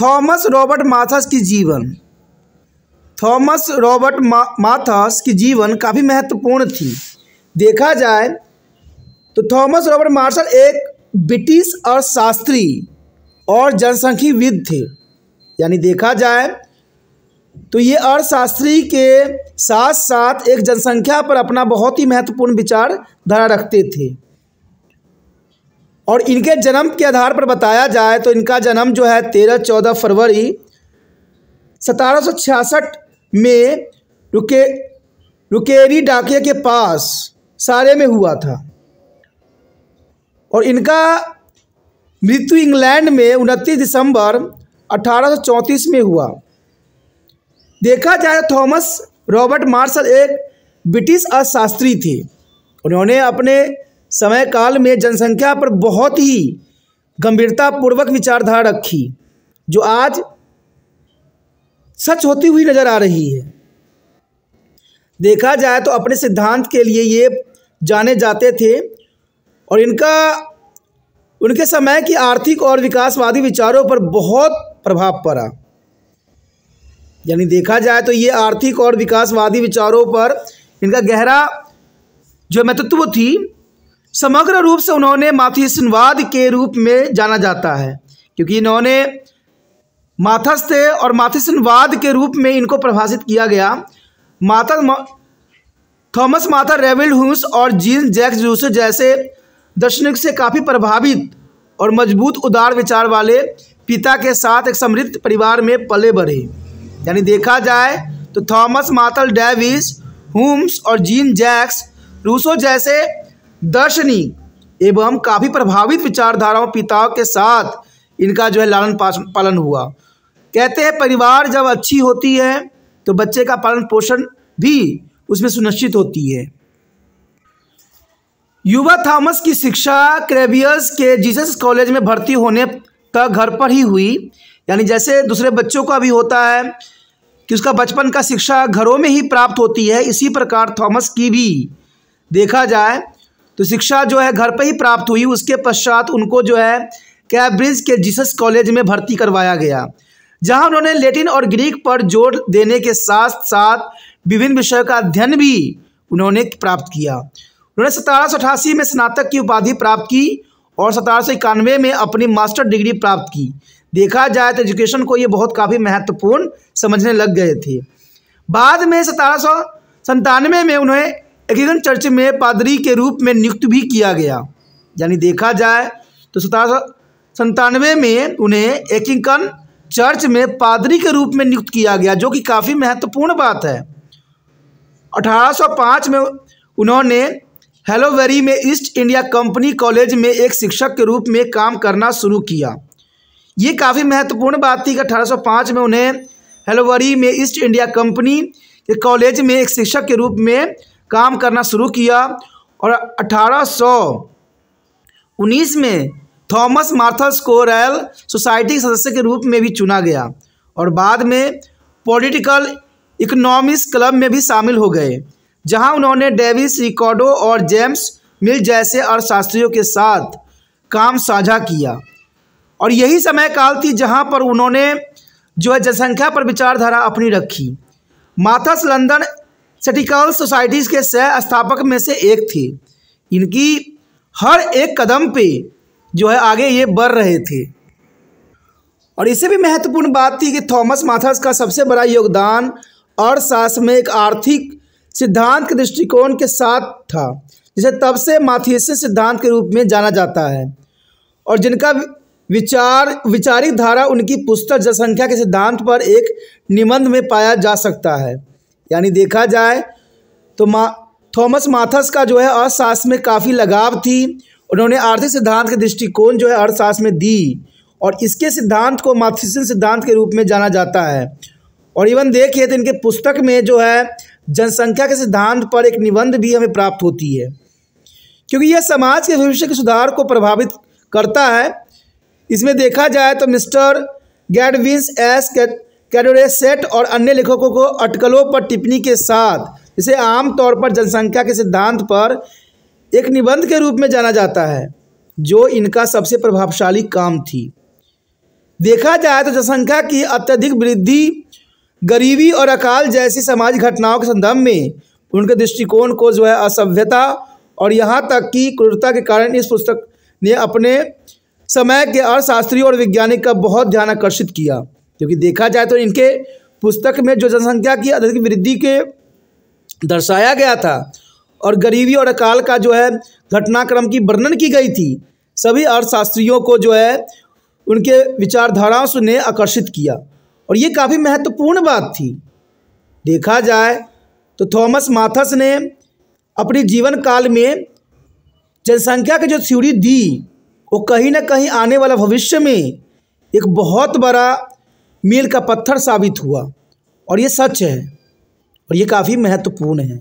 Thomas Robert माथस की जीवन। Thomas Robert माथस की जीवन काफ़ी महत्वपूर्ण थी। देखा जाए तो थॉमस रॉबर्ट मार्शल एक ब्रिटिश अर्थशास्त्री और जनसांख्यिकीविद थे। यानी देखा जाए तो ये अर्थशास्त्री के साथ साथ एक जनसंख्या पर अपना बहुत ही महत्वपूर्ण विचारधारा रखते थे। और इनके जन्म के आधार पर बताया जाए तो इनका जन्म जो है 13-14 फरवरी 1766 में रुकेरी डाकिया के पास सारे में हुआ था। और इनका मृत्यु इंग्लैंड में 29 दिसंबर 1834 में हुआ। देखा जाए तो थॉमस रॉबर्ट मार्शल एक ब्रिटिश अर्थशास्त्री थे। उन्होंने अपने समय काल में जनसंख्या पर बहुत ही गंभीरतापूर्वक विचारधारा रखी, जो आज सच होती हुई नज़र आ रही है। देखा जाए तो अपने सिद्धांत के लिए ये जाने जाते थे और उनके समय की आर्थिक और विकासवादी विचारों पर बहुत प्रभाव पड़ा। यानी देखा जाए तो ये आर्थिक और विकासवादी विचारों पर इनका गहरा जो महत्व थी। समग्र रूप से उन्होंने माथेसियनवाद के रूप में जाना जाता है, क्योंकि इन्होंने माथस थे और माथेसियनवाद के रूप में इनको प्रभाषित किया गया। थॉमस माथर रेविल्ड ह्यूस और जीन जैक्स रूसो जैसे दार्शनिक से काफ़ी प्रभावित और मजबूत उदार विचार वाले पिता के साथ एक समृद्ध परिवार में पले बढ़े। यानी देखा जाए तो थॉमस माथर डेविस ह्यूम्स और जीन जैक्स रूसो जैसे दार्शनिक एवं काफ़ी प्रभावित विचारधाराओं पिताओं के साथ इनका जो है लालन पालन हुआ। कहते हैं परिवार जब अच्छी होती है तो बच्चे का पालन पोषण भी उसमें सुनिश्चित होती है। युवा थॉमस की शिक्षा क्रेबियस के जीसस कॉलेज में भर्ती होने तक घर पर ही हुई। यानी जैसे दूसरे बच्चों का भी होता है कि उसका बचपन का शिक्षा घरों में ही प्राप्त होती है, इसी प्रकार थॉमस की भी देखा जाए तो शिक्षा जो है घर पर ही प्राप्त हुई। उसके पश्चात उनको जो है कैम्ब्रिज के जीसस कॉलेज में भर्ती करवाया गया, जहां उन्होंने लैटिन और ग्रीक पर जोर देने के साथ साथ विभिन्न विषयों का अध्ययन भी उन्होंने प्राप्त किया। उन्होंने 1788 में स्नातक की उपाधि प्राप्त की और 1791 में अपनी मास्टर डिग्री प्राप्त की। देखा जाए तो एजुकेशन को ये बहुत काफ़ी महत्वपूर्ण समझने लग गए थे। बाद में 1797 में उन्हें एंग्लिकन चर्च में पादरी के रूप में नियुक्त भी किया गया। यानी देखा जाए तो 1797 में उन्हें एंग्लिकन चर्च में पादरी के रूप में नियुक्त किया गया, जो कि काफ़ी महत्वपूर्ण बात है। 1805 में उन्होंने हेलोवेरी में ईस्ट इंडिया कंपनी कॉलेज में एक शिक्षक के रूप में काम करना शुरू किया। ये काफ़ी महत्वपूर्ण बात थी कि 1805 में उन्हें हेलोवेरी में ईस्ट इंडिया कंपनी के कॉलेज में एक शिक्षक के रूप में काम करना शुरू किया। और 1819 में थॉमस माथर्स को रॉयल सोसाइटी के सदस्य के रूप में भी चुना गया और बाद में पॉलिटिकल इकोनॉमिक्स क्लब में भी शामिल हो गए, जहां उन्होंने डेविस रिकार्डो और जेम्स मिल जैसे अर्थशास्त्रियों के साथ काम साझा किया। और यही समय काल थी जहां पर उन्होंने जो है जनसंख्या पर विचारधारा अपनी रखी। माथस लंदन स्टैटिस्टिकल सोसाइटीज़ के सह स्थापक में से एक थे। इनकी हर एक कदम पे जो है आगे ये बढ़ रहे थे। और इससे भी महत्वपूर्ण बात थी कि थॉमस माथस का सबसे बड़ा योगदान अर्थशास्त्र में एक आर्थिक सिद्धांत के दृष्टिकोण के साथ था, जिसे तब से माथेसियन सिद्धांत के रूप में जाना जाता है और जिनका वैचारिक धारा उनकी पुस्तक जनसंख्या के सिद्धांत पर एक निबंध में पाया जा सकता है। यानी देखा जाए तो थॉमस माथस का जो है अर्थशास्त्र में काफ़ी लगाव थी। उन्होंने आर्थिक सिद्धांत के दृष्टिकोण जो है अर्थशास्त्र में दी और इसके सिद्धांत को माथेसियन सिद्धांत के रूप में जाना जाता है। और इवन देखिए तो इनके पुस्तक में जो है जनसंख्या के सिद्धांत पर एक निबंध भी हमें प्राप्त होती है, क्योंकि यह समाज के भविष्य के सुधार को प्रभावित करता है। इसमें देखा जाए तो मिस्टर गैडविन एस कैडोरेसेट और अन्य लेखकों को अटकलों पर टिप्पणी के साथ, जिसे आमतौर पर जनसंख्या के सिद्धांत पर एक निबंध के रूप में जाना जाता है, जो इनका सबसे प्रभावशाली काम थी। देखा जाए तो जनसंख्या की अत्यधिक वृद्धि, गरीबी और अकाल जैसी सामाजिक घटनाओं के संदर्भ में उनके दृष्टिकोण को जो है असभ्यता और यहाँ तक कि क्रूरता के कारण इस पुस्तक ने अपने समय के अर्थशास्त्री और वैज्ञानिक का बहुत ध्यान आकर्षित किया। क्योंकि देखा जाए तो इनके पुस्तक में जो जनसंख्या की अधिक वृद्धि के दर्शाया गया था और गरीबी और अकाल का जो है घटनाक्रम की वर्णन की गई थी, सभी अर्थशास्त्रियों को जो है उनके विचारधाराओं से ने आकर्षित किया और ये काफ़ी महत्वपूर्ण बात थी। देखा जाए तो थॉमस माथस ने अपने जीवन काल में जनसंख्या की जो थ्योरी दी वो कहीं ना कहीं आने वाला भविष्य में एक बहुत बड़ा मील का पत्थर साबित हुआ और ये सच है और ये काफ़ी महत्वपूर्ण है।